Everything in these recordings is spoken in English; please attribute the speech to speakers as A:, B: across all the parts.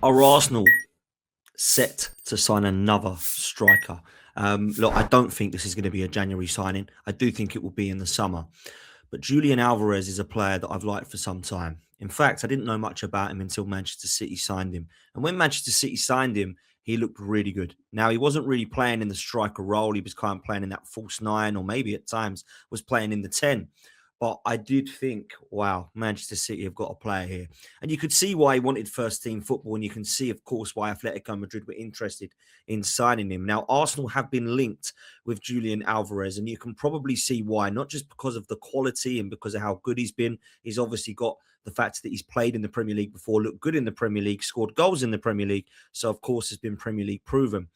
A: Are Arsenal set to sign another striker? Look, I don't think this is going to be a January signing. I do think it will be in the summer. But Julian Alvarez is a player that I've liked for some time. In fact, I didn't know much about him until Manchester City signed him. And when Manchester City signed him, he looked really good. Now, he wasn't really playing in the striker role. He was kind of playing in that false nine, or maybe at times was playing in the 10. But I did think, wow, Manchester City have got a player here. And you could see why he wanted first team football. And you can see, of course, why Atletico Madrid were interested in signing him. Now, Arsenal have been linked with Julian Alvarez, and you can probably see why, not just because of the quality and because of how good he's been. He's obviously got the fact that he's played in the Premier League before, looked good in the Premier League, scored goals in the Premier League. So, of course, has been Premier League proven.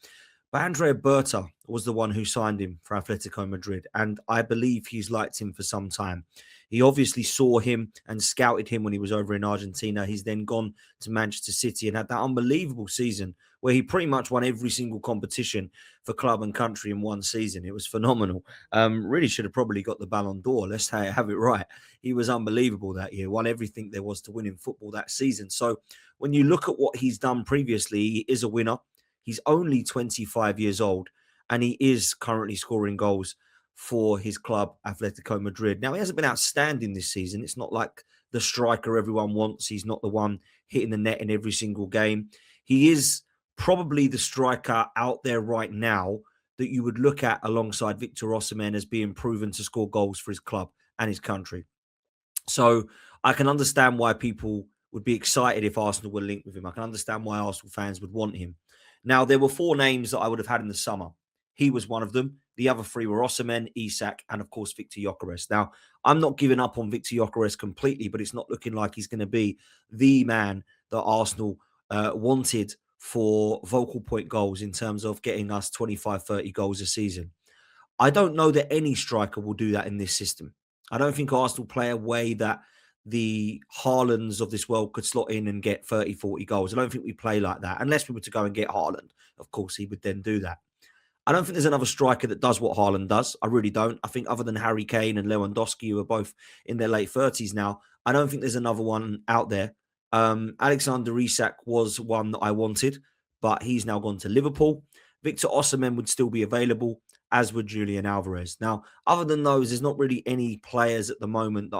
A: But Andrea Berta was the one who signed him for Atletico Madrid, and I believe he's liked him for some time. He obviously saw him and scouted him when he was over in Argentina. He's then gone to Manchester City and had that unbelievable season where he pretty much won every single competition for club and country in one season. It was phenomenal. Really should have probably got the Ballon d'Or. Let's have it right. He was unbelievable that year, won everything there was to win in football that season. So when you look at what he's done previously, he is a winner. He's only 25 years old and he is currently scoring goals for his club, Atletico Madrid. Now, he hasn't been outstanding this season. It's not like the striker everyone wants. He's not the one hitting the net in every single game. He is probably the striker out there right now that you would look at alongside Victor Osimhen as being proven to score goals for his club and his country. So I can understand why people would be excited if Arsenal were linked with him. I can understand why Arsenal fans would want him. Now, there were four names that I would have had in the summer. He was one of them. The other three were Osimhen, Isak, and of course Victor Gyökeres. Now, I'm not giving up on Victor Gyökeres completely, but it's not looking like he's going to be the man that Arsenal wanted for vocal point goals in terms of getting us 25, 30 goals a season. I don't know that any striker will do that in this system. I don't think Arsenal play a way that the Haalands of this world could slot in and get 30, 40 goals. I don't think we play like that. Unless we were to go and get Haaland. Of course, he would then do that. I don't think there's another striker that does what Haaland does. I really don't. I think other than Harry Kane and Lewandowski, who are both in their late 30s now, I don't think there's another one out there. Alexander Isak was one that I wanted, but he's now gone to Liverpool. Victor Osimhen would still be available, as would Julian Alvarez. Now, other than those, there's not really any players at the moment that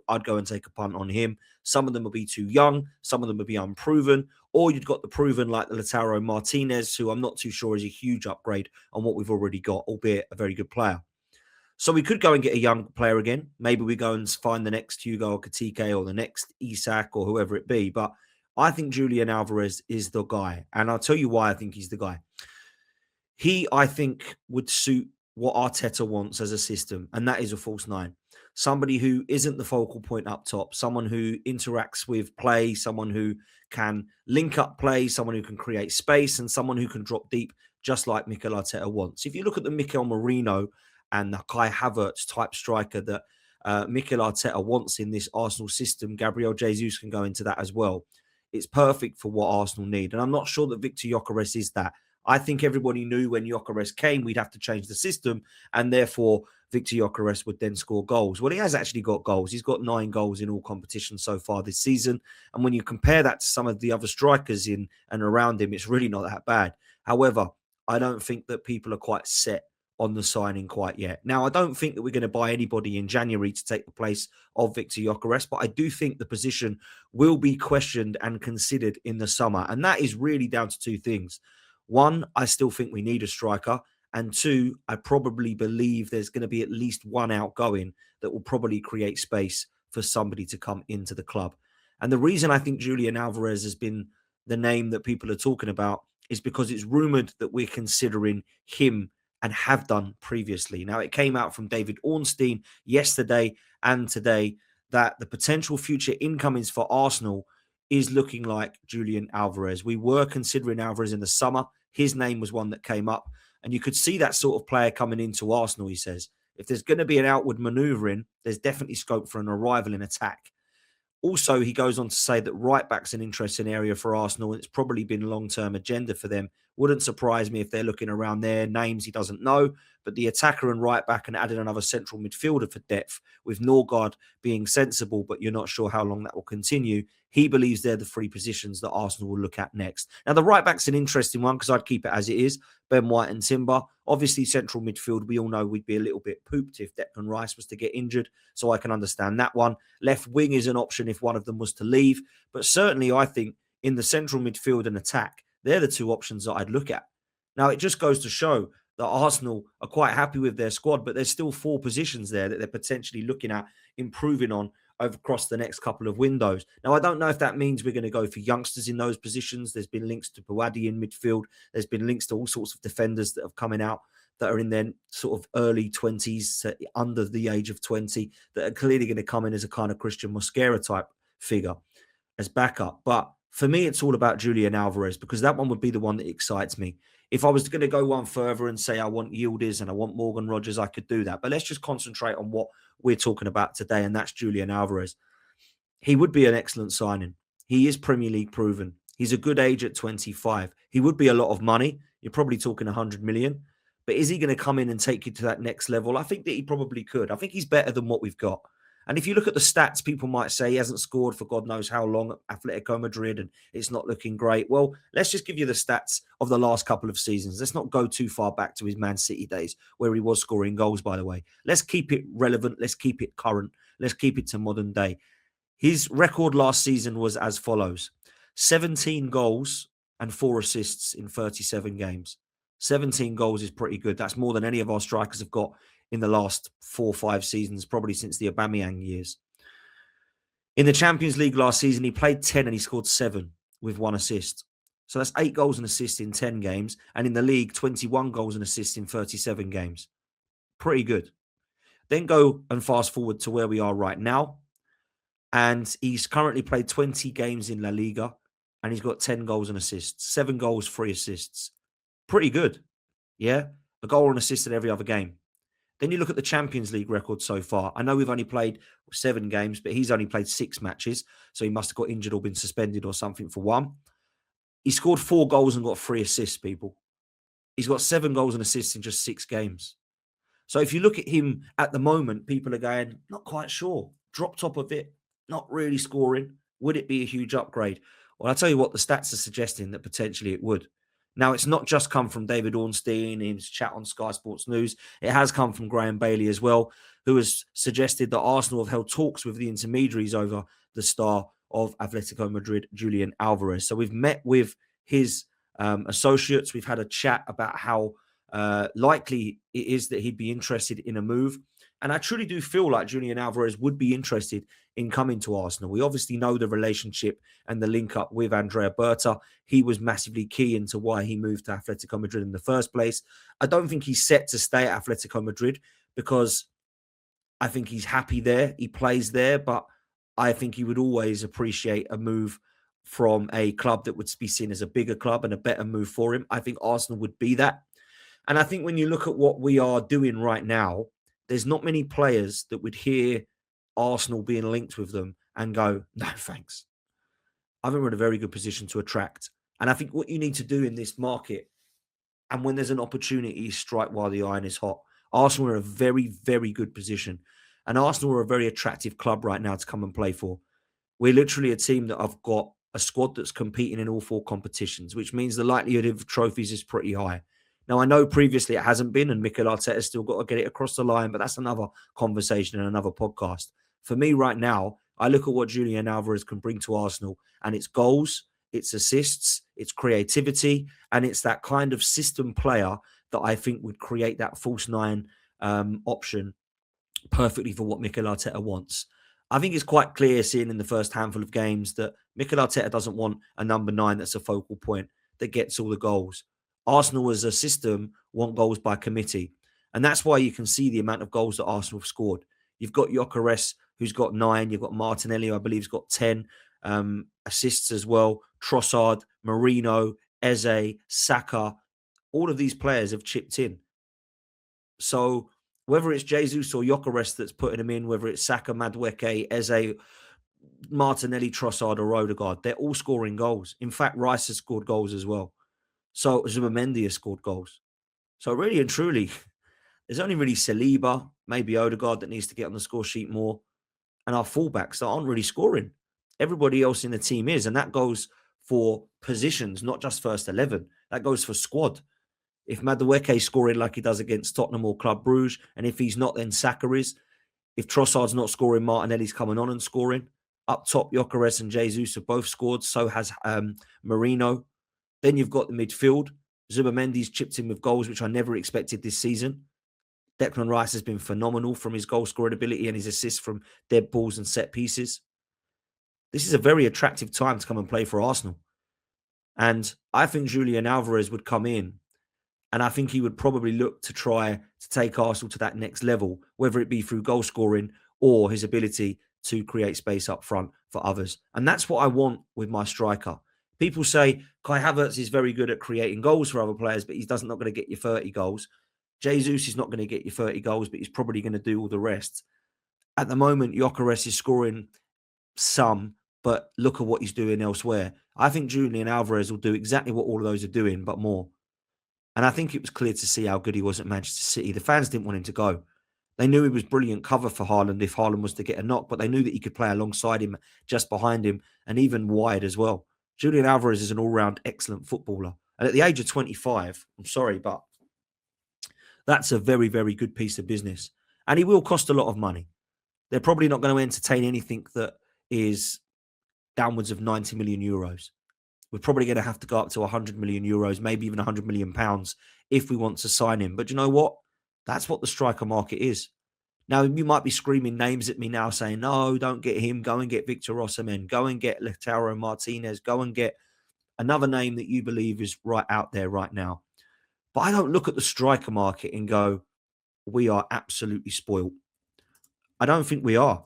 A: I'd go and take a punt on him. Some of them will be too young, some of them will be unproven, or you've got the proven like the Lautaro Martinez, who I'm not too sure is a huge upgrade on what we've already got, albeit a very good player. So we could go and get a young player again. Maybe we go and find the next Hugo or Katike or the next Isak or whoever it be. But I think Julian Alvarez is the guy. And I'll tell you why I think he's the guy. He, I think, would suit what Arteta wants as a system, and that is a false nine. Somebody who isn't the focal point up top, someone who interacts with play, someone who can link up play, someone who can create space, and someone who can drop deep, just like Mikel Arteta wants. If you look at the Mikel Merino and the Kai Havertz type striker that Mikel Arteta wants in this Arsenal system, Gabriel Jesus can go into that as well. It's perfect for what Arsenal need. And I'm not sure that Victor Gyökeres is that. I think everybody knew when Gyökeres came, we'd have to change the system, and therefore Victor Gyökeres would then score goals. Well, he has actually got goals. He's got 9 goals in all competitions so far this season. And when you compare that to some of the other strikers in and around him, it's really not that bad. However, I don't think that people are quite set on the signing quite yet. Now, I don't think that we're going to buy anybody in January to take the place of Victor Gyökeres, but I do think the position will be questioned and considered in the summer. And that is really down to two things. One, I still think we need a striker. And two, I probably believe there's going to be at least one outgoing that will probably create space for somebody to come into the club. And the reason I think Julian Alvarez has been the name that people are talking about is because it's rumored that we're considering him and have done previously. Now, it came out from David Ornstein yesterday and today that the potential future incomings for Arsenal is looking like Julian Alvarez. We were considering Alvarez in the summer. His name was one that came up. And you could see that sort of player coming into Arsenal, he says. If there's going to be an outward manoeuvring, there's definitely scope for an arrival in attack. Also, he goes on to say that right back's an interesting area for Arsenal, and it's probably been a long-term agenda for them. Wouldn't surprise me if they're looking around there. Names he doesn't know, But the attacker and right back and adding another central midfielder for depth, with Norgard being sensible, but you're not sure how long that will continue. He believes they're the three positions that Arsenal will look at next. Now, the right back's an interesting one because I'd keep it as it is. Ben White and Timber. Obviously, central midfield, we all know we'd be a little bit pooped if Declan Rice was to get injured. So I can understand that one. Left wing is an option if one of them was to leave. But certainly, I think in the central midfield and attack, they're the two options that I'd look at. Now, it just goes to show that Arsenal are quite happy with their squad, but there's still four positions there that they're potentially looking at improving on across the next couple of windows. Now, I don't know if that means we're going to go for youngsters in those positions. There's been links to Buwadi in midfield. There's been links to all sorts of defenders that have coming out that are in their sort of early 20s to under the age of 20 that are clearly going to come in as a kind of Christian Mosquera type figure as backup. But for me, it's all about Julian Alvarez because that one would be the one that excites me. If I was going to go one further and say I want Yildiz and I want Morgan Rogers, I could do that. But let's just concentrate on what we're talking about today, and that's Julian Alvarez. He would be an excellent signing. He is Premier League proven. He's a good age at 25. He would be a lot of money. You're probably talking 100 million. But is he going to come in and take you to that next level? I think that he probably could. I think he's better than what we've got. And if you look at the stats, people might say he hasn't scored for God knows how long at Atletico Madrid and it's not looking great. Well, let's just give you the stats of the last couple of seasons. Let's not go too far back to his Man City days where he was scoring goals, by the way. Let's keep it relevant. Let's keep it current. Let's keep it to modern day. His record last season was as follows: 17 goals and 4 assists in 37 games. 17 goals is pretty good. That's more than any of our strikers have got in the last 4 or 5 seasons, probably since the Aubameyang years. In the Champions League last season, he played 10 and he scored 7 with 1 assist. So that's 8 goals and assists in 10 games. And in the league, 21 goals and assists in 37 games. Pretty good. Then go and fast forward to where we are right now. And he's currently played 20 games in La Liga and he's got 10 goals and assists, 7 goals, 3 assists. Pretty good. Yeah. A goal and assist in every other game. Then you look at the Champions League record so far. I know we've only played 7 games, but he's only played 6 matches. So he must have got injured or been suspended or something for one. He scored 4 goals and got 3 assists, people. He's got 7 goals and assists in just 6 games. So if you look at him at the moment, people are going, not quite sure. Dropped off a bit, not really scoring. Would it be a huge upgrade? Well, I'll tell you what, the stats are suggesting that potentially it would. Now, it's not just come from David Ornstein in his chat on Sky Sports News. It has come from Graham Bailey as well, who has suggested that Arsenal have held talks with the intermediaries over the star of Atletico Madrid, Julian Alvarez. So we've met with his associates. We've had a chat about how likely it is that he'd be interested in a move. And I truly do feel like Julian Alvarez would be interested in coming to Arsenal. We obviously know the relationship and the link up with Andrea Berta. He was massively key into why he moved to Atletico Madrid in the first place. I don't think he's set to stay at Atletico Madrid because I think he's happy there. He plays there, but I think he would always appreciate a move from a club that would be seen as a bigger club and a better move for him. I think Arsenal would be that. And I think when you look at what we are doing right now, there's not many players that would hear Arsenal being linked with them and go, no, thanks. I think we're in a very good position to attract. And I think what you need to do in this market, and when there's an opportunity, strike while the iron is hot. Arsenal are in a very, very good position. And Arsenal are a very attractive club right now to come and play for. We're literally a team that have got a squad that's competing in all 4 competitions, which means the likelihood of trophies is pretty high. Now, I know previously it hasn't been, and Mikel Arteta's still got to get it across the line, but that's another conversation and another podcast. For me right now, I look at what Julian Alvarez can bring to Arsenal, and it's goals, it's assists, it's creativity, and it's that kind of system player that I think would create that false 9 option perfectly for what Mikel Arteta wants. I think it's quite clear seeing in the first handful of games that Mikel Arteta doesn't want a number 9 that's a focal point that gets all the goals. Arsenal as a system want goals by committee. And that's why you can see the amount of goals that Arsenal have scored. You've got Gyökeres, who's got 9. You've got Martinelli, who I believe, has got 10 assists as well. Trossard, Marino, Eze, Saka. All of these players have chipped in. So whether it's Jesus or Gyökeres that's putting them in, whether it's Saka, Madueke, Eze, Martinelli, Trossard or Odegaard, they're all scoring goals. In fact, Rice has scored goals as well. So Zubamendi has scored goals. So really and truly, There's only really Saliba, maybe Odegaard that needs to get on the score sheet more, and our fullbacks that aren't really scoring. Everybody else in the team is, and that goes for positions, not just first 11. That goes for squad. If Madueke's scoring like he does against Tottenham or Club Brugge, and if he's not, then Saka is. If Trossard's not scoring, Martinelli's coming on and scoring. Up top, Gyökeres and Jesus have both scored. So has Marino. Then you've got the midfield. Zubamendi's chipped in with goals, which I never expected this season. Declan Rice has been phenomenal from his goal scoring ability and his assists from dead balls and set pieces. This is a very attractive time to come and play for Arsenal. And I think Julian Alvarez would come in, and I think he would probably look to try to take Arsenal to that next level, whether it be through goal scoring or his ability to create space up front for others. And that's what I want with my striker. People say Kai Havertz is very good at creating goals for other players, but he's not going to get you 30 goals. Jesus is not going to get you 30 goals, but he's probably going to do all the rest. At the moment, Gyökeres is scoring some, but look at what he's doing elsewhere. I think Julian Alvarez will do exactly what all of those are doing, but more. And I think it was clear to see how good he was at Manchester City. The fans didn't want him to go. They knew he was brilliant cover for Haaland if Haaland was to get a knock, but they knew that he could play alongside him, just behind him, and even wide as well. Julian Alvarez is an all-round excellent footballer. And at the age of 25, I'm sorry, but that's a very, very good piece of business. And he will cost a lot of money. They're probably not going to entertain anything that is downwards of 90 million euros. We're probably going to have to go up to 100 million euros, maybe even 100 million pounds if we want to sign him. But you know what? That's what the striker market is. Now, you might be screaming names at me now saying, no, don't get him. Go and get Victor Osimhen. Go and get Lautaro Martinez. Go and get another name that you believe is right out there right now. But I don't look at the striker market and go, we are absolutely spoiled. I don't think we are.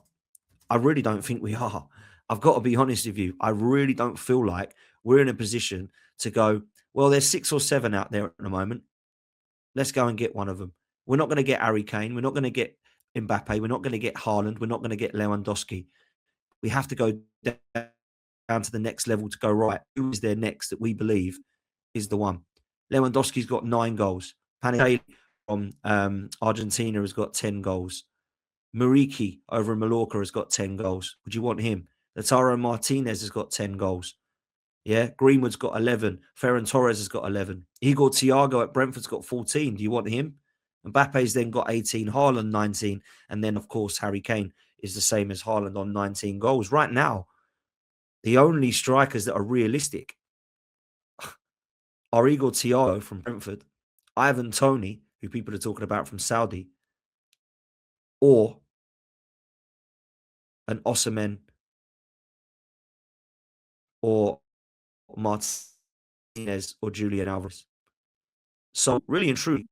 A: I really don't think we are. I've got to be honest with you. I really don't feel like we're in a position to go, well, there's 6 or 7 out there at the moment. Let's go and get one of them. We're not going to get Harry Kane. We're not going to get Mbappe. We're not going to get Haaland. We're not going to get Lewandowski. We have to go down to the next level to go, right, who is there next that we believe is the one? Lewandowski's got 9 goals. Panay from Argentina has got 10 goals. Muriqi over in Mallorca has got 10 goals. Would you want him? Lautaro Martinez has got 10 goals. Yeah, Greenwood's got 11. Ferran Torres has got 11. Igor Thiago at Brentford's got 14. Do you want him? Mbappe's then got 18. Haaland 19. And then, of course, Harry Kane is the same as Haaland on 19 goals. Right now, the only strikers that are realistic are Igor Thiago from Brentford, Ivan Toney, who people are talking about from Saudi, or an Osimhen or Martinez or Julian Alvarez. So really and truly,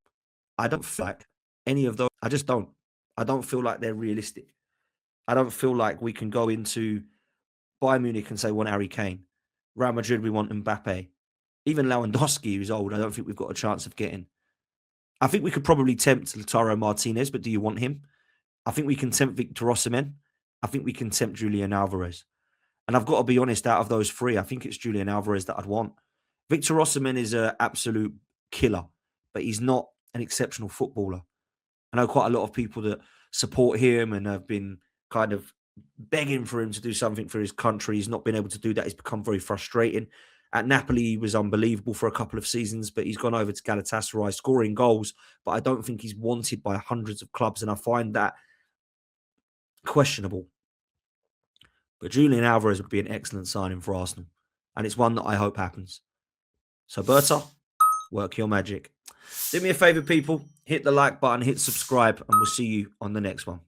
A: I don't feel like any of those. I just don't. I don't feel like they're realistic. I don't feel like we can go into Bayern Munich and say we want Harry Kane. Real Madrid, we want Mbappe. Even Lewandowski, who's old, I don't think we've got a chance of getting. I think we could probably tempt Lautaro Martinez, but do you want him? I think we can tempt Victor Osimhen. I think we can tempt Julian Alvarez. And I've got to be honest, out of those 3, I think it's Julian Alvarez that I'd want. Victor Osimhen is an absolute killer, but he's not an exceptional footballer. I know quite a lot of people that support him and have been kind of begging for him to do something for his country. He's not been able to do that. It's become very frustrating. At Napoli, he was unbelievable for a couple of seasons, but he's gone over to Galatasaray scoring goals, but I don't think he's wanted by hundreds of clubs, and I find that questionable. But Julian Alvarez would be an excellent signing for Arsenal, and it's one that I hope happens. So, Berta, work your magic. Do me a favour, people. Hit the like button, hit subscribe, and we'll see you on the next one.